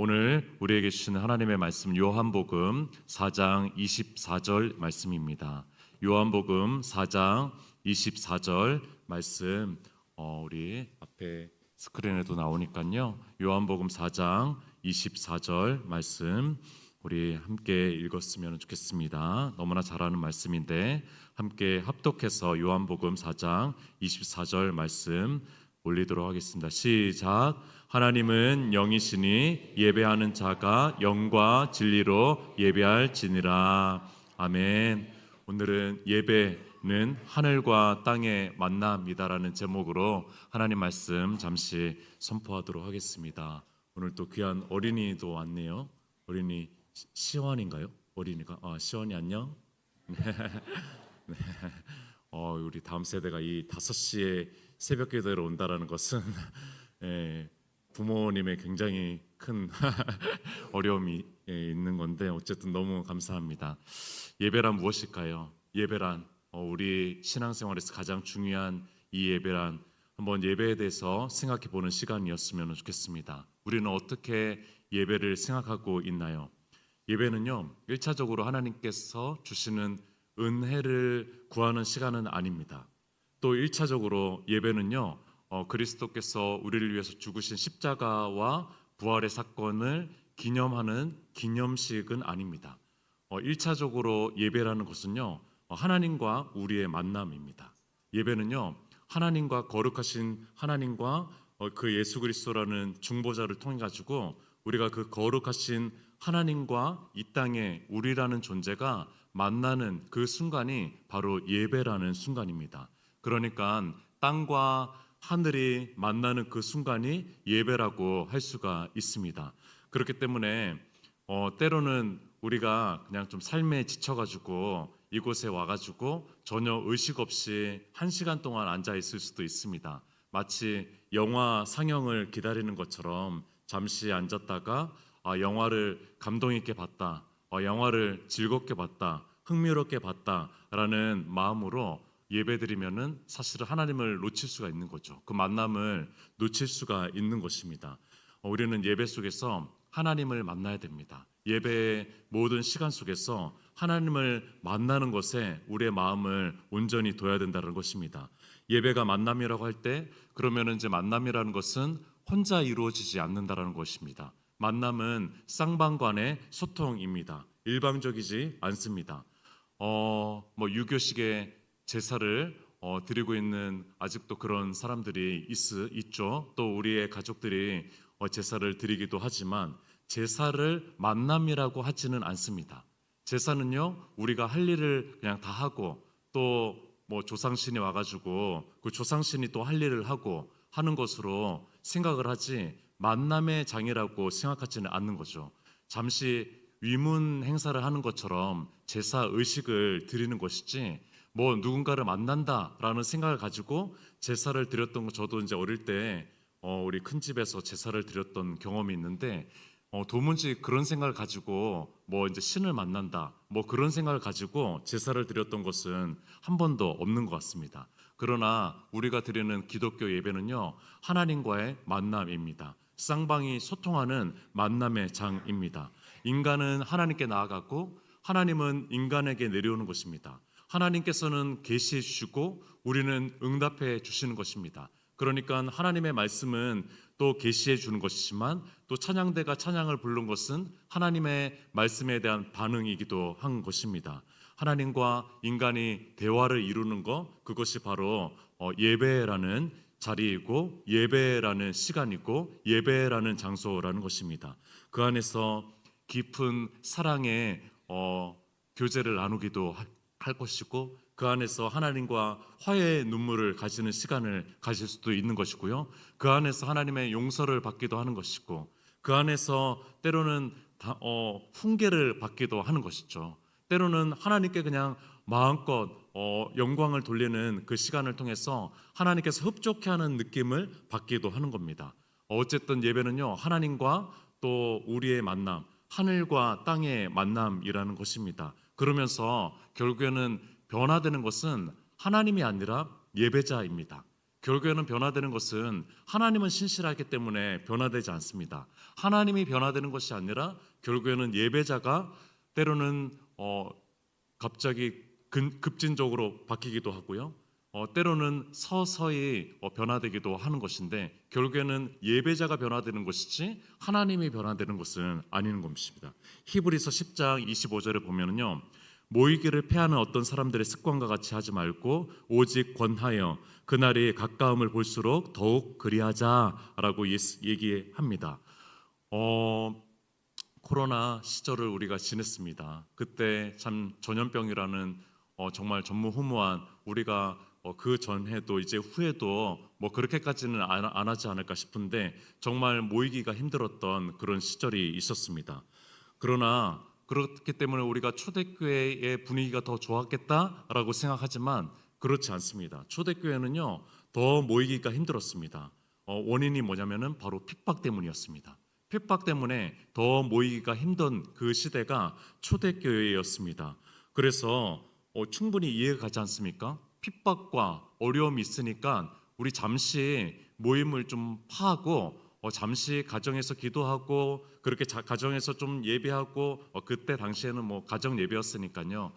오늘 우리에게 주시는 하나님의 말씀 요한복음 4장 24절 말씀입니다. 요한복음 4장 24절 말씀 우리 앞에 스크린에도 나오니까요. 요한복음 4장 24절 말씀 우리 함께 읽었으면 좋겠습니다. 너무나 잘 아는 말씀인데 함께 합독해서 요한복음 4장 24절 말씀 올리도록 하겠습니다. 시작. 하나님은 영이시니 예배하는 자가 영과 진리로 예배할지니라. 아멘. 오늘은 예배는 하늘과 땅의 만남이다라는 제목으로 하나님 말씀 잠시 선포하도록 하겠습니다. 오늘 또 귀한 어린이도 왔네요. 어린이 시원인가요? 어린이가 시원이 안녕. 네. 우리 다음 세대가 이 5시에 새벽 기도로 온다라는 것은 부모님의 굉장히 큰 어려움이 있는 건데 어쨌든 너무 감사합니다. 예배란 무엇일까요? 예배란 우리 신앙생활에서 가장 중요한 이 예배란 한번 예배에 대해서 생각해 보는 시간이었으면 좋겠습니다. 우리는 어떻게 예배를 생각하고 있나요? 예배는요, 1차적으로 하나님께서 주시는 은혜를 구하는 시간은 아닙니다. 또 1차적으로 예배는요, 그리스도께서 우리를 위해서 죽으신 십자가와 부활의 사건을 기념하는 기념식은 아닙니다. 1차적으로 예배라는 것은요, 하나님과 우리의 만남입니다. 예배는요, 하나님과 거룩하신 하나님과 그 예수 그리스도라는 중보자를 통해 가지고 우리가 그 거룩하신 하나님과 이 땅에 우리라는 존재가 만나는 그 순간이 바로 예배라는 순간입니다. 그러니까 땅과 하늘이 만나는 그 순간이 예배라고 할 수가 있습니다. 그렇기 때문에 때로는 우리가 그냥 좀 삶에 지쳐가지고 이곳에 와가지고 전혀 의식 없이 1시간 동안 앉아 있을 수도 있습니다. 마치 영화 상영을 기다리는 것처럼 잠시 앉았다가 영화를 감동 있게 봤다, 영화를 즐겁게 봤다, 흥미롭게 봤다라는 마음으로 예배드리면은 사실은 하나님을 놓칠 수가 있는 거죠. 그 만남을 놓칠 수가 있는 것입니다. 우리는 예배 속에서 하나님을 만나야 됩니다. 예배의 모든 시간 속에서 하나님을 만나는 것에 우리의 마음을 온전히 둬야 된다는 것입니다. 예배가 만남이라고 할 때 그러면은 이제 만남이라는 것은 혼자 이루어지지 않는다라는 것입니다. 만남은 쌍방간의 소통입니다. 일방적이지 않습니다. 유교식의 제사를 드리고 있는 아직도 그런 사람들이 있죠. 또 우리의 가족들이 제사를 드리기도 하지만 제사를 만남이라고 하지는 않습니다. 제사는요, 우리가 할 일을 그냥 다 하고 또 조상신이 와가지고 그 조상신이 또 할 일을 하고 하는 것으로 생각을 하지 만남의 장이라고 생각하지는 않는 거죠. 잠시 위문 행사를 하는 것처럼 제사 의식을 드리는 것이지 누군가를 만난다라는 생각을 가지고 제사를 드렸던 거 저도 이제 어릴 때 우리 큰 집에서 제사를 드렸던 경험이 있는데 도무지 그런 생각을 가지고 이제 신을 만난다 그런 생각을 가지고 제사를 드렸던 것은 한 번도 없는 것 같습니다. 그러나 우리가 드리는 기독교 예배는요, 하나님과의 만남입니다. 쌍방이 소통하는 만남의 장입니다. 인간은 하나님께 나아가고 하나님은 인간에게 내려오는 것입니다. 하나님께서는 계시해 주시고 우리는 응답해 주시는 것입니다. 그러니까 하나님의 말씀은 또 계시해 주는 것이지만 또 찬양대가 찬양을 부른 것은 하나님의 말씀에 대한 반응이기도 한 것입니다. 하나님과 인간이 대화를 이루는 것, 그것이 바로 예배라는 자리이고 예배라는 시간이고 예배라는 장소라는 것입니다. 그 안에서 깊은 사랑의 교제를 나누기도 할 것이고 그 안에서 하나님과 화해의 눈물을 가지는 시간을 가질 수도 있는 것이고요. 그 안에서 하나님의 용서를 받기도 하는 것이고 그 안에서 때로는 훈계를 받기도 하는 것이죠. 때로는 하나님께 그냥 마음껏 영광을 돌리는 그 시간을 통해서 하나님께서 흡족해하는 느낌을 받기도 하는 겁니다. 어쨌든 예배는요, 하나님과 또 우리의 만남, 하늘과 땅의 만남이라는 것입니다. 그러면서 결국에는 변화되는 것은 하나님이 아니라 예배자입니다. 결국에는 변화되는 것은 하나님은 신실하기 때문에 변화되지 않습니다. 하나님이 변화되는 것이 아니라 결국에는 예배자가 때로는 갑자기 급진적으로 바뀌기도 하고요. 때로는 서서히 변화되기도 하는 것인데 결국에는 예배자가 변화되는 것이지 하나님이 변화되는 것은 아닌 것입니다. 히브리서 10장 25절에 보면은요. 모이기를 패하는 어떤 사람들의 습관과 같이 하지 말고 오직 권하여 그날이 가까움을 볼수록 더욱 그리하자라고 얘기합니다. 코로나 시절을 우리가 지냈습니다. 그때 참 전염병이라는 정말 전무후무한 우리가 그 전에도 이제 후에도 뭐 그렇게까지는 안 하지 않을까 싶은데 정말 모이기가 힘들었던 그런 시절이 있었습니다. 그러나 그렇기 때문에 우리가 초대교회의 분위기가 더 좋았겠다라고 생각하지만 그렇지 않습니다. 초대교회는요 더 모이기가 힘들었습니다. 원인이 뭐냐면은 바로 핍박 때문이었습니다. 핍박 때문에 더 모이기가 힘든 그 시대가 초대교회였습니다. 그래서 충분히 이해가 가지 않습니까? 핍박과 어려움이 있으니까 우리 잠시 모임을 좀 파하고 잠시 가정에서 기도하고 그렇게 가정에서 좀 예배하고 그때 당시에는 뭐 가정 예배였으니까요.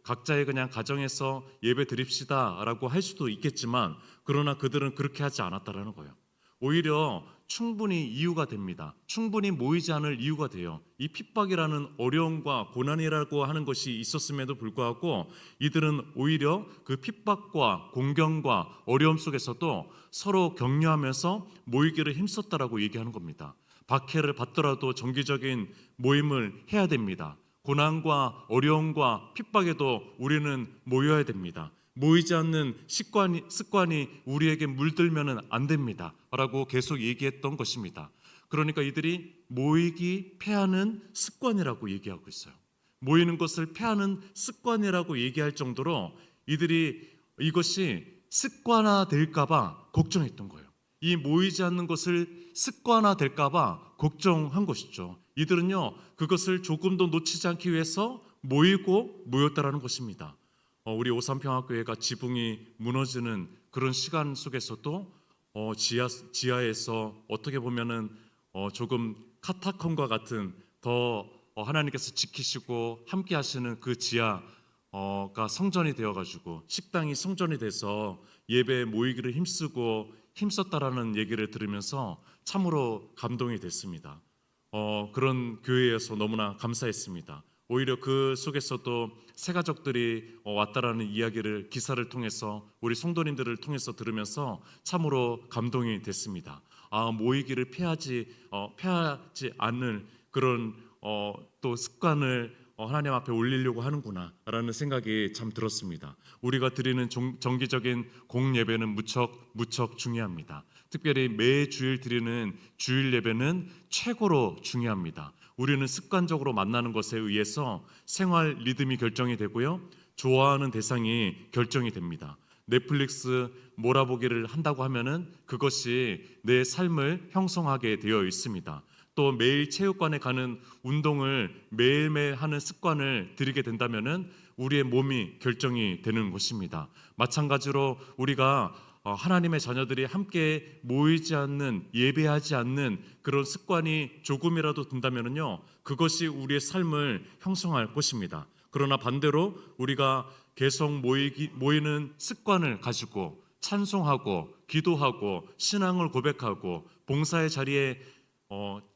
각자의 그냥 가정에서 예배 드립시다라고 할 수도 있겠지만 그러나 그들은 그렇게 하지 않았다라는 거예요. 오히려 충분히 이유가 됩니다. 충분히 모이지 않을 이유가 돼요. 이 핍박이라는 어려움과 고난이라고 하는 것이 있었음에도 불구하고 이들은 오히려 그 핍박과 공경과 어려움 속에서도 서로 격려하면서 모이기를 힘썼다라고 얘기하는 겁니다. 박해를 받더라도 정기적인 모임을 해야 됩니다. 고난과 어려움과 핍박에도 우리는 모여야 됩니다. 모이지 않는 습관이 우리에게 물들면 안 됩니다 라고 계속 얘기했던 것입니다. 그러니까 이들이 모이기 패하는 습관이라고 얘기하고 있어요. 모이는 것을 패하는 습관이라고 얘기할 정도로 이들이 이것이 습관화될까 봐 걱정했던 거예요. 이 모이지 않는 것을 습관화될까 봐 걱정한 것이죠. 이들은요 그것을 조금도 놓치지 않기 위해서 모였다라는 것입니다. 우리 오산평화교회가 지붕이 무너지는 그런 시간 속에서도 지하에서 어떻게 보면은 조금 카타콤과 같은 더 하나님께서 지키시고 함께 하시는 그 지하가 성전이 되어가지고 식당이 성전이 돼서 예배에 모이기를 힘썼다라는 얘기를 들으면서 참으로 감동이 됐습니다. 그런 교회에서 너무나 감사했습니다. 오히려 그 속에서도 새 가족들이 왔다라는 이야기를 기사를 통해서 우리 성도님들을 통해서 들으면서 참으로 감동이 됐습니다. 모이기를 피하지 않는 그런 또 습관을 하나님 앞에 올리려고 하는구나라는 생각이 참 들었습니다. 우리가 드리는 정기적인 공예배는 무척 중요합니다. 특별히 매 주일 드리는 주일 예배는 최고로 중요합니다. 우리는 습관적으로 만나는 것에 의해서 생활 리듬이 결정이 되고요. 좋아하는 대상이 결정이 됩니다. 넷플릭스 몰아보기를 한다고 하면은 그것이 내 삶을 형성하게 되어 있습니다. 또 매일 체육관에 가는 운동을 매일매일 하는 습관을 들이게 된다면은 우리의 몸이 결정이 되는 것입니다. 마찬가지로 우리가 하나님의 자녀들이 함께 모이지 않는 예배하지 않는 그런 습관이 조금이라도 든다면요 그것이 우리의 삶을 형성할 것입니다. 그러나 반대로 우리가 계속 모이는 습관을 가지고 찬송하고 기도하고 신앙을 고백하고 봉사의 자리에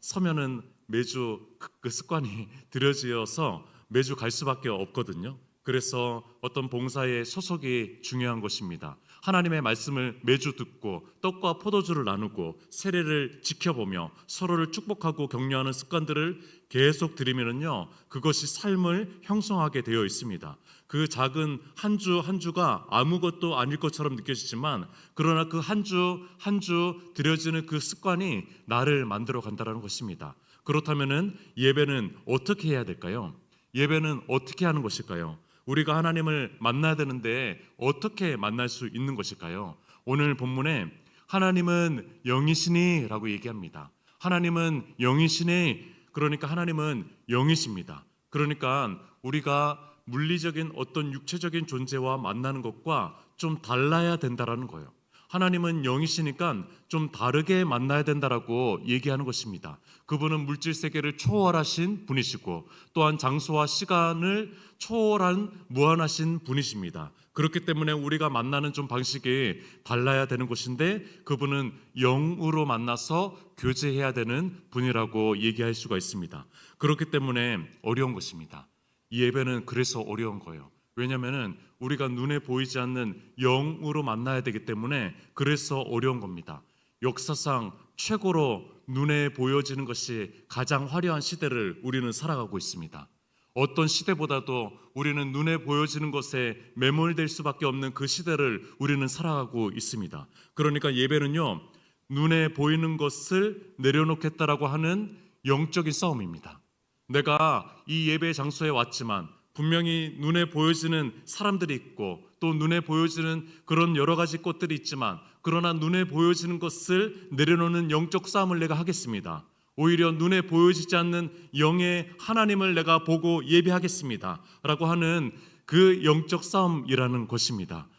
서면은 매주 그 습관이 들여지어서 매주 갈 수밖에 없거든요. 그래서 어떤 봉사의 소속이 중요한 것입니다. 하나님의 말씀을 매주 듣고 떡과 포도주를 나누고 세례를 지켜보며 서로를 축복하고 격려하는 습관들을 계속 들이면은요 그것이 삶을 형성하게 되어 있습니다. 그 작은 한 주 한 주가 아무것도 아닐 것처럼 느껴지지만 그러나 그 한 주 한 주 들여지는 그 습관이 나를 만들어 간다는 것입니다. 그렇다면은 예배는 어떻게 해야 될까요? 예배는 어떻게 하는 것일까요? 우리가 하나님을 만나야 되는데 어떻게 만날 수 있는 것일까요? 오늘 본문에 하나님은 영이시니 라고 얘기합니다. 하나님은 영이시니, 그러니까 하나님은 영이십니다. 그러니까 우리가 물리적인 어떤 육체적인 존재와 만나는 것과 좀 달라야 된다라는 거예요. 하나님은 영이시니까 좀 다르게 만나야 된다라고 얘기하는 것입니다. 그분은 물질 세계를 초월하신 분이시고 또한 장소와 시간을 초월한 무한하신 분이십니다. 그렇기 때문에 우리가 만나는 좀 방식이 달라야 되는 것인데 그분은 영으로 만나서 교제해야 되는 분이라고 얘기할 수가 있습니다. 그렇기 때문에 어려운 것입니다. 이 예배는 그래서 어려운 거예요. 왜냐하면 우리가 눈에 보이지 않는 영으로 만나야 되기 때문에 그래서 어려운 겁니다. 역사상 최고로 눈에 보여지는 것이 가장 화려한 시대를 우리는 살아가고 있습니다. 어떤 시대보다도 우리는 눈에 보여지는 것에 매몰될 수밖에 없는 그 시대를 우리는 살아가고 있습니다. 그러니까 예배는요, 눈에 보이는 것을 내려놓겠다라고 하는 영적인 싸움입니다. 내가 이 예배 장소에 왔지만 분명히 눈에 보여지는 사람들이 있고 또 눈에 보여지는 그런 여러 가지 것들이 있지만 그러나 눈에 보여지는 것을 내려놓는 영적 싸움을 내가 하겠습니다. 오히려 눈에 보여지지 않는 영의 하나님을 내가 보고 예배하겠습니다 라고 하는 그 영적 싸움이라는 것입니다.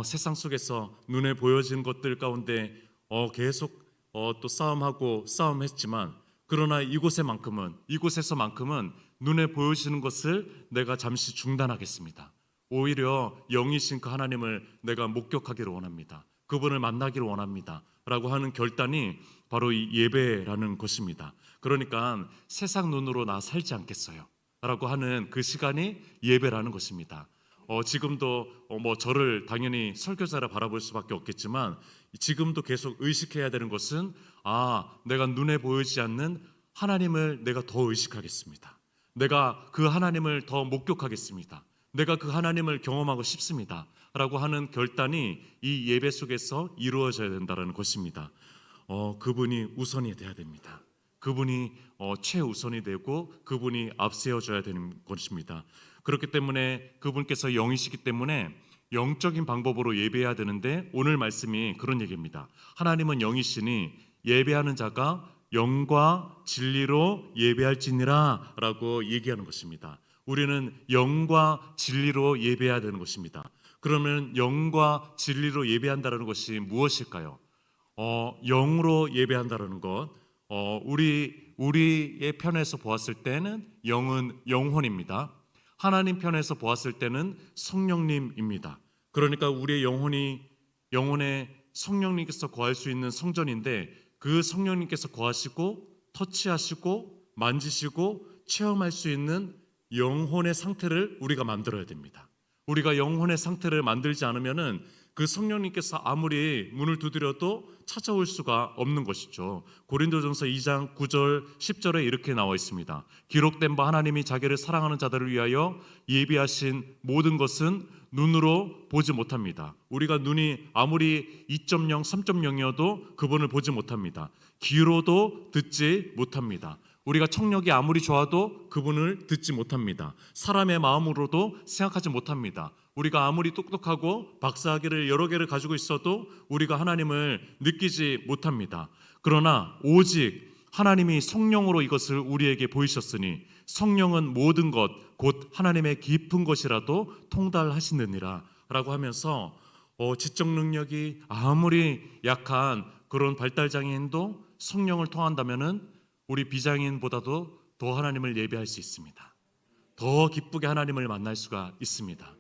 세상 속에서 눈에 보여지는 것들 가운데 계속 또 싸움했지만 그러나 이곳에서만큼은 눈에 보여지는 것을 내가 잠시 중단하겠습니다. 오히려 영이신 그 하나님을 내가 목격하기를 원합니다. 그분을 만나기를 원합니다 라고 하는 결단이 바로 이 예배라는 것입니다. 그러니까 세상 눈으로 나 살지 않겠어요 라고 하는 그 시간이 예배라는 것입니다. 지금도 저를 당연히 설교자라 바라볼 수밖에 없겠지만 지금도 계속 의식해야 되는 것은 내가 눈에 보이지 않는 하나님을 내가 더 의식하겠습니다. 내가 그 하나님을 더 목격하겠습니다. 내가 그 하나님을 경험하고 싶습니다 라고 하는 결단이 이 예배 속에서 이루어져야 된다는 것입니다. 그분이 우선이 돼야 됩니다. 그분이 최우선이 되고 그분이 앞세워져야 되는 것입니다. 그렇기 때문에 그분께서 영이시기 때문에 영적인 방법으로 예배해야 되는데 오늘 말씀이 그런 얘기입니다. 하나님은 영이시니 예배하는 자가 영과 진리로 예배할지니라 라고 얘기하는 것입니다. 우리는 영과 진리로 예배해야 되는 것입니다. 그러면 영과 진리로 예배한다는 것이 무엇일까요? 영으로 예배한다는 것, 우리의 편에서 보았을 때는 영은 영혼입니다. 하나님 편에서 보았을 때는 성령님입니다. 그러니까 우리의 영혼에 성령님께서 거할 수 있는 성전인데 그 성령님께서 거하시고 터치하시고 만지시고 체험할 수 있는 영혼의 상태를 우리가 만들어야 됩니다. 우리가 영혼의 상태를 만들지 않으면은 그 성령님께서 아무리 문을 두드려도 찾아올 수가 없는 것이죠. 고린도전서 2장 9절 10절에 이렇게 나와 있습니다. 기록된 바 하나님이 자기를 사랑하는 자들을 위하여 예비하신 모든 것은 눈으로 보지 못합니다. 우리가 눈이 아무리 2.0, 3.0이어도 그분을 보지 못합니다. 귀로도 듣지 못합니다. 우리가 청력이 아무리 좋아도 그분을 듣지 못합니다. 사람의 마음으로도 생각하지 못합니다. 우리가 아무리 똑똑하고 박사학위를 여러 개를 가지고 있어도 우리가 하나님을 느끼지 못합니다. 그러나 오직 하나님이 성령으로 이것을 우리에게 보이셨으니 성령은 모든 것 곧 하나님의 깊은 것이라도 통달하시느니라 라고 하면서 지적 능력이 아무리 약한 그런 발달장애인도 성령을 통한다면은 우리 비장애인보다도 더 하나님을 예배할 수 있습니다. 더 기쁘게 하나님을 만날 수가 있습니다.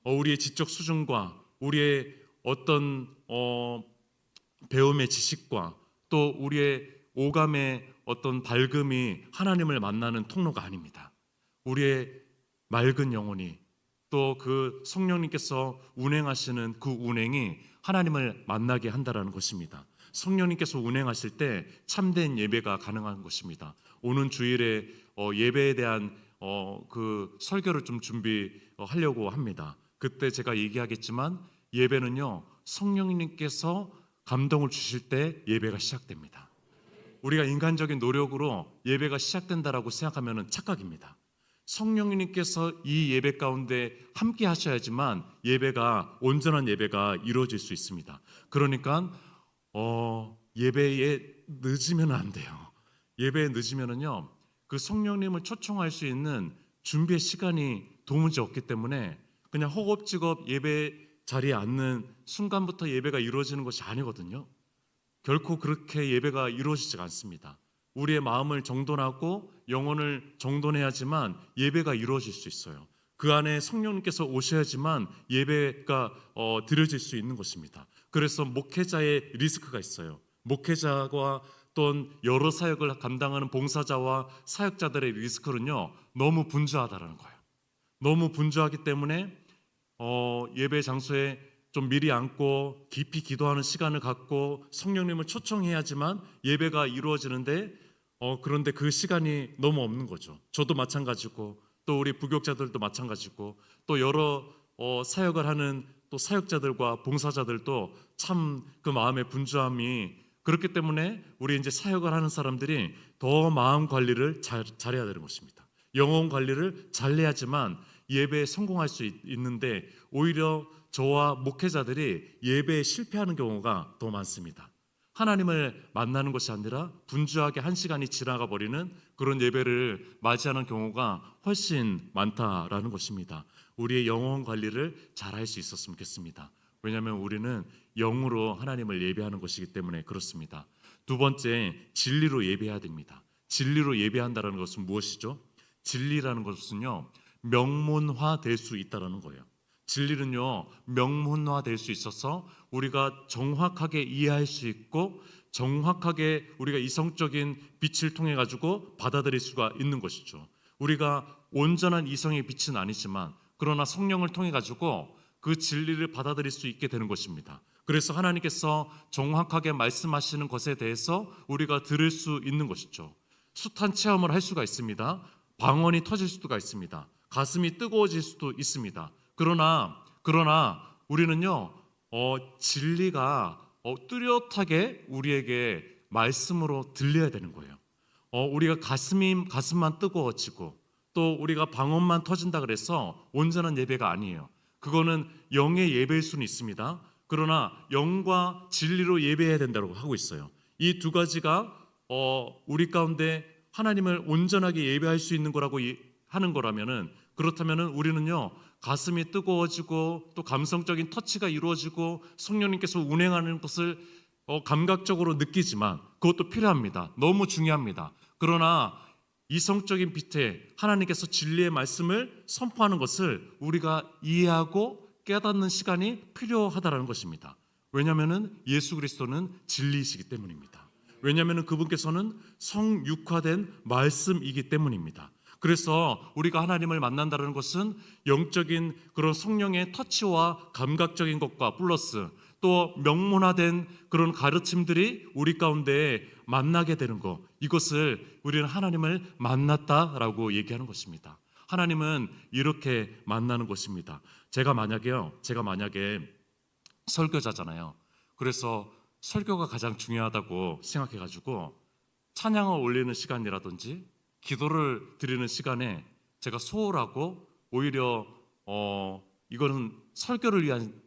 우리의 지적 수준과 우리의 어떤 배움의 지식과 또 우리의 오감의 어떤 밝음이 하나님을 만나는 통로가 아닙니다. 우리의 맑은 영혼이 또 그 성령님께서 운행하시는 그 운행이 하나님을 만나게 한다라는 것입니다. 성령님께서 운행하실 때 참된 예배가 가능한 것입니다. 오는 주일에 예배에 대한 그 설교를 좀 준비하려고 합니다. 그때 제가 얘기하겠지만 예배는요 성령님께서 감동을 주실 때 예배가 시작됩니다. 우리가 인간적인 노력으로 예배가 시작된다라고 생각하면 착각입니다. 성령님께서 이 예배 가운데 함께 하셔야지만 예배가 온전한 예배가 이루어질 수 있습니다. 그러니까 예배에 늦으면 안 돼요. 예배에 늦으면은요 그 성령님을 초청할 수 있는 준비의 시간이 도무지 없기 때문에 그냥 허겁지겁 예배 자리에 앉는 순간부터 예배가 이루어지는 것이 아니거든요. 결코 그렇게 예배가 이루어지지 않습니다. 우리의 마음을 정돈하고 영혼을 정돈해야지만 예배가 이루어질 수 있어요. 그 안에 성령님께서 오셔야지만 예배가 드려질 수 있는 것입니다. 그래서 목회자의 리스크가 있어요. 목회자와 또는 여러 사역을 감당하는 봉사자와 사역자들의 리스크는요, 너무 분주하다라는 거예요. 너무 분주하기 때문에 예배 장소에 좀 미리 앉고 깊이 기도하는 시간을 갖고 성령님을 초청해야지만 예배가 이루어지는데 그런데 그 시간이 너무 없는 거죠. 저도 마찬가지고 또 우리 부교육자들도 마찬가지고 또 여러 사역을 하는 또 사역자들과 봉사자들도 참 그 마음의 분주함이 그렇기 때문에 우리 이제 사역을 하는 사람들이 더 마음 관리를 잘해야 되는 것입니다. 영혼 관리를 잘해야지만 예배에 성공할 수 있는데 오히려 저와 목회자들이 예배에 실패하는 경우가 더 많습니다. 하나님을 만나는 것이 아니라 분주하게 한 시간이 지나가 버리는 그런 예배를 맞이하는 경우가 훨씬 많다라는 것입니다. 우리의 영혼 관리를 잘할 수 있었으면 좋겠습니다. 왜냐하면 우리는 영으로 하나님을 예배하는 것이기 때문에 그렇습니다. 두 번째, 진리로 예배해야 됩니다. 진리로 예배한다는 것은 무엇이죠? 진리라는 것은요, 명문화될 수 있다는 거예요. 진리는요, 명문화될 수 있어서 우리가 정확하게 이해할 수 있고 정확하게 우리가 이성적인 빛을 통해 가지고 받아들일 수가 있는 것이죠. 우리가 온전한 이성의 빛은 아니지만 그러나 성령을 통해 가지고 그 진리를 받아들일 수 있게 되는 것입니다. 그래서 하나님께서 정확하게 말씀하시는 것에 대해서 우리가 들을 수 있는 것이죠. 숱한 체험을 할 수가 있습니다. 방언이 터질 수가 있습니다. 가슴이 뜨거워질 수도 있습니다. 그러나 우리는요, 진리가 뚜렷하게 우리에게 말씀으로 들려야 되는 거예요. 우리가 가슴만 뜨거워지고 또 우리가 방언만 터진다 그래서 온전한 예배가 아니에요. 그거는 영의 예배일 수는 있습니다. 그러나 영과 진리로 예배해야 된다고 하고 있어요. 이 두 가지가 우리 가운데 하나님을 온전하게 예배할 수 있는 거라고 하는 거라면은 그렇다면은 우리는요, 가슴이 뜨거워지고 또 감성적인 터치가 이루어지고 성령님께서 운행하는 것을 감각적으로 느끼지만 그것도 필요합니다. 너무 중요합니다. 그러나 이성적인 빛에 하나님께서 진리의 말씀을 선포하는 것을 우리가 이해하고 깨닫는 시간이 필요하다는 것입니다. 왜냐하면 예수 그리스도는 진리이시기 때문입니다. 왜냐하면 그분께서는 성육화된 말씀이기 때문입니다. 그래서 우리가 하나님을 만난다는 것은 영적인 그런 성령의 터치와 감각적인 것과 플러스 또 명문화된 그런 가르침들이 우리 가운데 만나게 되는 것, 이것을 우리는 하나님을 만났다라고 얘기하는 것입니다. 하나님은 이렇게 만나는 것입니다. 제가 만약에 설교자잖아요. 그래서 설교가 가장 중요하다고 생각해가지고 찬양을 올리는 시간이라든지 기도를 드리는 시간에 제가 소홀하고 오히려 이거는 설교를 위한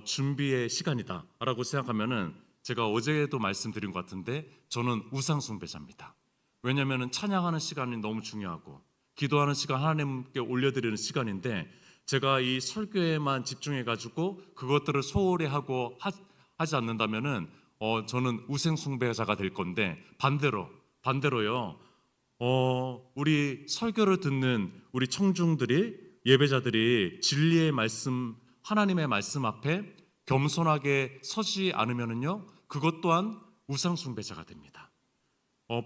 준비의 시간이다라고 생각하면은 제가 어제도 말씀드린 것 같은데 저는 우상 숭배자입니다. 왜냐하면 찬양하는 시간이 너무 중요하고 기도하는 시간 하나님께 올려드리는 시간인데 제가 이 설교에만 집중해가지고 그것들을 소홀히 하고 하지 않는다면은 저는 우상 숭배자가 될 건데 반대로요. 우리 설교를 듣는 우리 청중들이 예배자들이 진리의 말씀 하나님의 말씀 앞에 겸손하게 서지 않으면은요 그것 또한 우상 숭배자가 됩니다.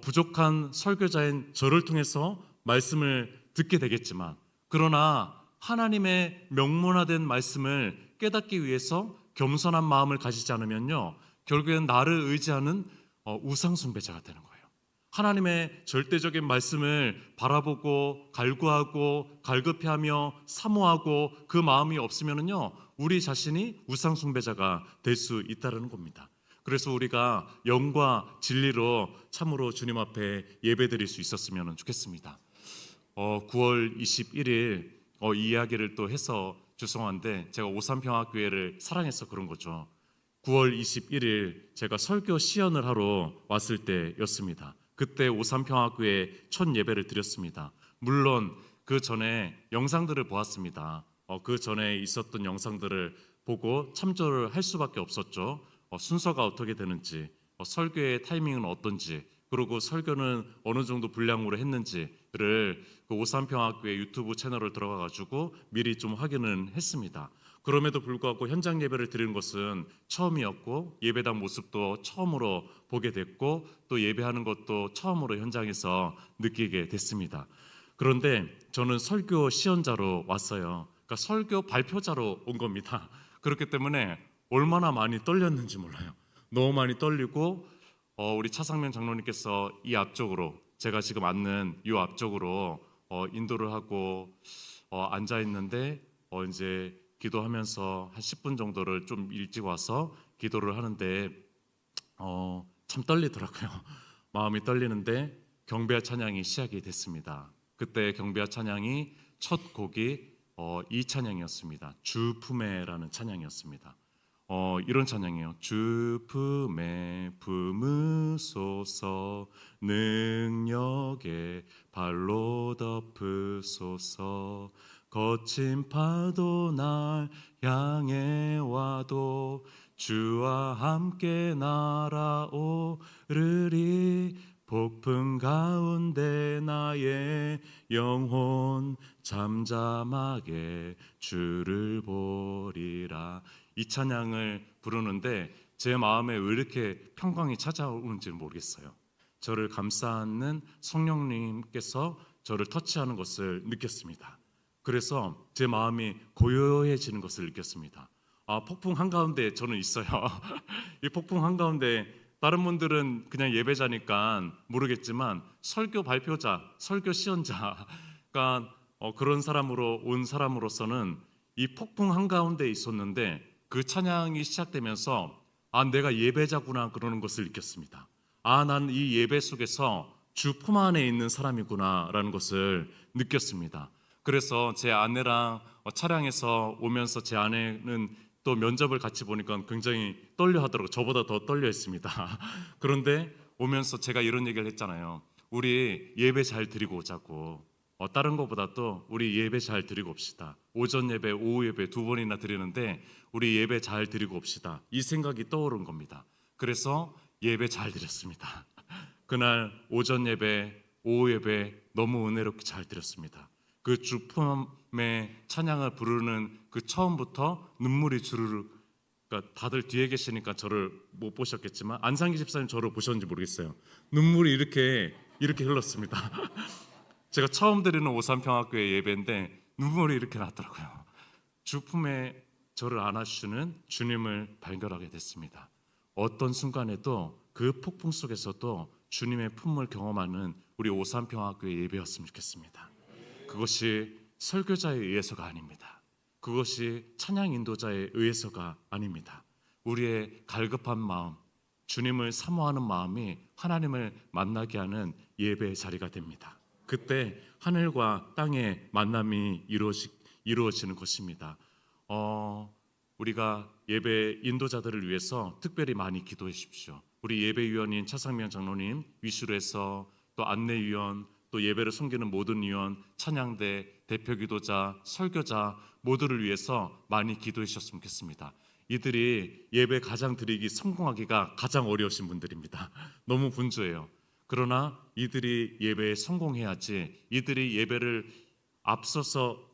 부족한 설교자인 저를 통해서 말씀을 듣게 되겠지만 그러나 하나님의 명문화된 말씀을 깨닫기 위해서 겸손한 마음을 가지지 않으면요 결국엔 나를 의지하는 우상 숭배자가 되는 거예요. 하나님의 절대적인 말씀을 바라보고 갈구하고 갈급해하며 사모하고 그 마음이 없으면은요 우리 자신이 우상 숭배자가 될 수 있다는 겁니다. 그래서 우리가 영과 진리로 참으로 주님 앞에 예배드릴 수 있었으면 좋겠습니다. 9월 21일 이 이야기를 또 해서 죄송한데 제가 오산평화교회를 사랑해서 그런 거죠. 9월 21일 제가 설교 시연을 하러 왔을 때였습니다. 그때 오산평화교회 첫 예배를 드렸습니다. 물론 그 전에 영상들을 보았습니다. 그 전에 있었던 영상들을 보고 참조를 할 수밖에 없었죠. 순서가 어떻게 되는지, 설교의 타이밍은 어떤지, 그리고 설교는 어느 정도 분량으로 했는지를 그 오산평학교의 유튜브 채널을 들어가 가지고 미리 좀 확인을 했습니다. 그럼에도 불구하고 현장 예배를 드리는 것은 처음이었고 예배당 모습도 처음으로 보게 됐고 또 예배하는 것도 처음으로 현장에서 느끼게 됐습니다. 그런데 저는 설교 시연자로 왔어요. 그러니까 설교 발표자로 온 겁니다. 그렇기 때문에 얼마나 많이 떨렸는지 몰라요. 너무 많이 떨리고 우리 차상면 장로님께서 이 앞쪽으로 제가 지금 앉는 이 앞쪽으로 인도를 하고 앉아 있는데 이제 기도하면서 한 10분 정도를 좀 일찍 와서 기도를 하는데 참 떨리더라고요. 마음이 떨리는데 경배와 찬양이 시작이 됐습니다. 그때 경배와 찬양이 첫 곡이 이 찬양이었습니다. 주 품에라는 찬양이었습니다. 이런 찬양이에요. 주 품에 품으소서 능력에 발로 덮으소서 거친 파도 날 향해 와도 주와 함께 날아오르리 폭풍 가운데 나의 영혼 잠잠하게 주를 보리라. 이 찬양을 부르는데 제 마음에 왜 이렇게 평강이 찾아오는지 모르겠어요. 저를 감싸는 성령님께서 저를 터치하는 것을 느꼈습니다. 그래서 제 마음이 고요해지는 것을 느꼈습니다. 폭풍 한가운데 저는 있어요. 이 폭풍 한가운데 다른 분들은 그냥 예배자니까 모르겠지만 설교 발표자, 설교 시연자가 그런 사람으로 온 사람으로서는 이 폭풍 한가운데 있었는데 그 찬양이 시작되면서 내가 예배자구나 그러는 것을 느꼈습니다. 난 이 예배 속에서 주 품 안에 있는 사람이구나 라는 것을 느꼈습니다. 그래서 제 아내랑 차량에서 오면서 제 아내는 또 면접을 같이 보니까 굉장히 떨려 하더라고요. 저보다 더 떨려 했습니다. 그런데 오면서 제가 이런 얘기를 했잖아요. 우리 예배 잘 드리고 오자고. 다른 것보다도 우리 예배 잘 드리고 옵시다. 오전 예배, 오후 예배 두 번이나 드리는데 우리 예배 잘 드리고 옵시다. 이 생각이 떠오른 겁니다. 그래서 예배 잘 드렸습니다. 그날 오전 예배, 오후 예배 너무 은혜롭게 잘 드렸습니다. 그 주품의 찬양을 부르는 그 처음부터 눈물이 주르르, 그러니까 다들 뒤에 계시니까 저를 못 보셨겠지만 안상기 집사님 저를 보셨는지 모르겠어요. 눈물이 이렇게 흘렀습니다. 제가 처음 드리는 오산평학교의 예배인데 눈물이 이렇게 났더라고요. 주품에 저를 안아주시는 주님을 발견하게 됐습니다. 어떤 순간에도 그 폭풍 속에서도 주님의 품을 경험하는 우리 오산평학교의 예배였으면 좋겠습니다. 그것이 설교자에 의해서가 아닙니다. 그것이 찬양 인도자에 의해서가 아닙니다. 우리의 갈급한 마음, 주님을 사모하는 마음이 하나님을 만나게 하는 예배의 자리가 됩니다. 그때 하늘과 땅의 만남이 이루어지는 것입니다. 우리가 예배 인도자들을 위해서 특별히 많이 기도해 주십시오. 우리 예배위원인 차상명 장로님 위시로 해서 또 안내위원 또 예배를 섬기는 모든 위원, 찬양대, 대표기도자, 설교자 모두를 위해서 많이 기도해 주셨으면 좋겠습니다. 이들이 예배 가장 드리기 성공하기가 가장 어려우신 분들입니다. 너무 분주해요. 그러나 이들이 예배에 성공해야지 이들이 예배를 앞서서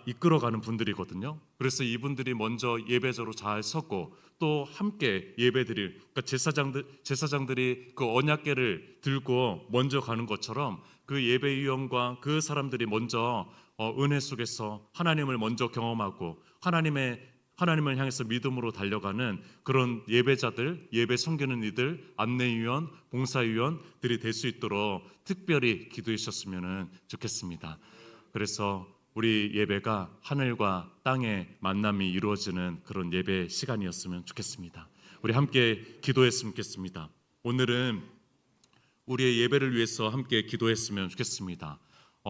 이끌어가는 분들이거든요. 그래서 이분들이 먼저 예배자로 잘 섰고 또 함께 예배드릴, 그러니까 제사장들이 그 언약궤를 들고 먼저 가는 것처럼 그 예배위원과 그 사람들이 먼저 은혜 속에서 하나님을 먼저 경험하고 하나님을 향해서 믿음으로 달려가는 그런 예배자들, 예배 섬기는 이들, 안내위원, 봉사위원들이 될 수 있도록 특별히 기도해 주셨으면 좋겠습니다. 그래서 우리 예배가 하늘과 땅의 만남이 이루어지는 그런 예배 시간이었으면 좋겠습니다. 우리 함께 기도했으면 좋겠습니다. 오늘은 우리의 예배를 위해서 함께 기도했으면 좋겠습니다.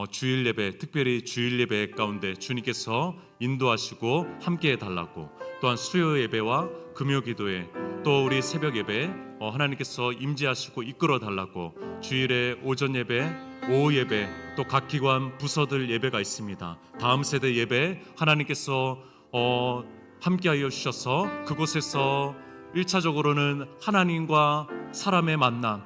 주일 예배, 특별히 주일 예배 가운데 주님께서 인도하시고 함께 해달라고, 또한 수요 예배와 금요 기도회, 또 우리 새벽 예배 하나님께서 임재하시고 이끌어 달라고, 주일에 오전 예배, 오후 예배, 또 각 기관 부서들 예배가 있습니다. 다음 세대 예배 하나님께서 함께하여 주셔서 그곳에서 1차적으로는 하나님과 사람의 만남,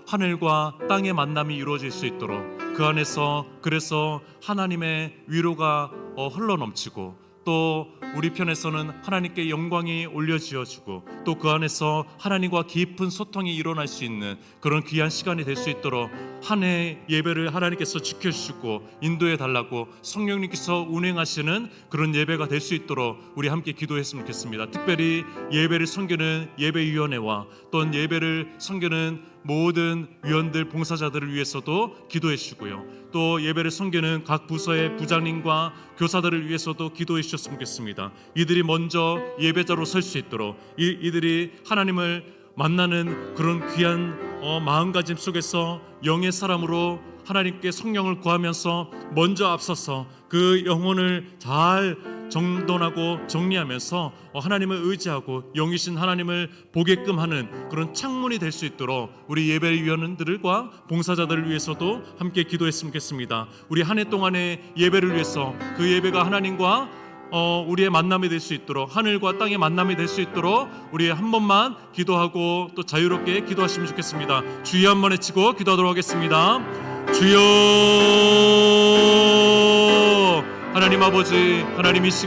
하늘과 땅의 만남이 이루어질 수 있도록 그 안에서 그래서 하나님의 위로가 흘러넘치고 또 우리 편에서는 하나님께 영광이 올려지어지고 또 그 안에서 하나님과 깊은 소통이 일어날 수 있는 그런 귀한 시간이 될 수 있도록 한 해 예배를 하나님께서 지켜주시고 인도해 달라고 성령님께서 운행하시는 그런 예배가 될 수 있도록 우리 함께 기도했으면 좋겠습니다. 특별히 예배를 섬기는 예배위원회와 또 예배를 섬기는 모든 위원들 봉사자들을 위해서도 기도해 주시고요. 또 예배를 섬기는 각 부서의 부장님과 교사들을 위해서도 기도해 주셨으면 좋겠습니다. 이들이 먼저 예배자로 설 수 있도록 이들이 하나님을 만나는 그런 귀한 마음가짐 속에서 영의 사람으로 하나님께 성령을 구하면서 먼저 앞서서 그 영혼을 잘 정돈하고 정리하면서 하나님을 의지하고 영이신 하나님을 보게끔 하는 그런 창문이 될 수 있도록 우리 예배위원들과 봉사자들을 위해서도 함께 기도했으면 좋겠습니다. 우리 한 해 동안의 예배를 위해서 그 예배가 하나님과 우리의 만남이 될 수 있도록 하늘과 땅의 만남이 될 수 있도록 우리 한 번만 기도하고 또 자유롭게 기도하시면 좋겠습니다. 주여 한번 외치고 기도하도록 하겠습니다. 주여 하나님 아버지 하나님 이 시간